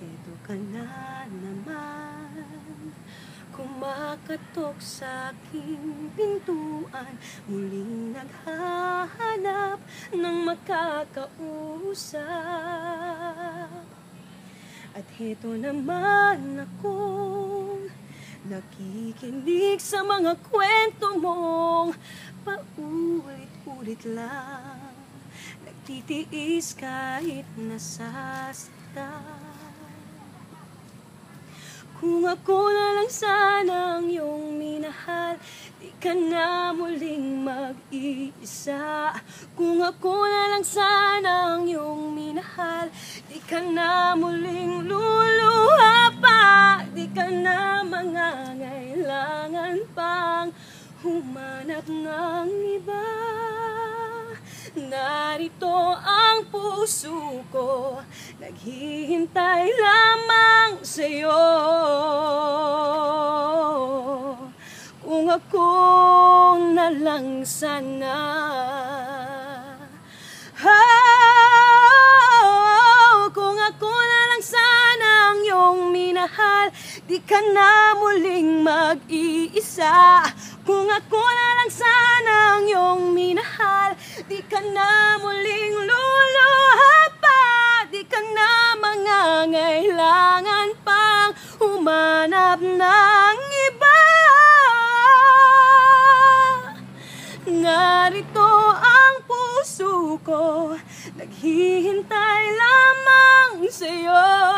Heto ka na naman, kumakatok sa aking pintuan, muling naghahanap ng makakausap. At heto naman akong nakikinig sa mga kwento mong paulit-ulit lang, nagtitiis kahit nasasaktan. Kung ako na lang sana ang iyong minahal, di ka na muling mag-iisa. Kung ako na lang sana ang iyong minahal, di ka na muling luluha pa. Di ka na mangangailangan pang humanap ng iba. Narito ang puso ko, naghihintay lamang sa'yo. Kung ako na lang sana, kung ako na lang sana ang iyong minahal, di ka na muling mag-iisa. Kung ako na lang sana ang iyong minahal, di ka na muling luluha pa. Di ka na mangangailangan pang humanap ng iba. Narito ang puso ko, naghihintay lamang sa'yo.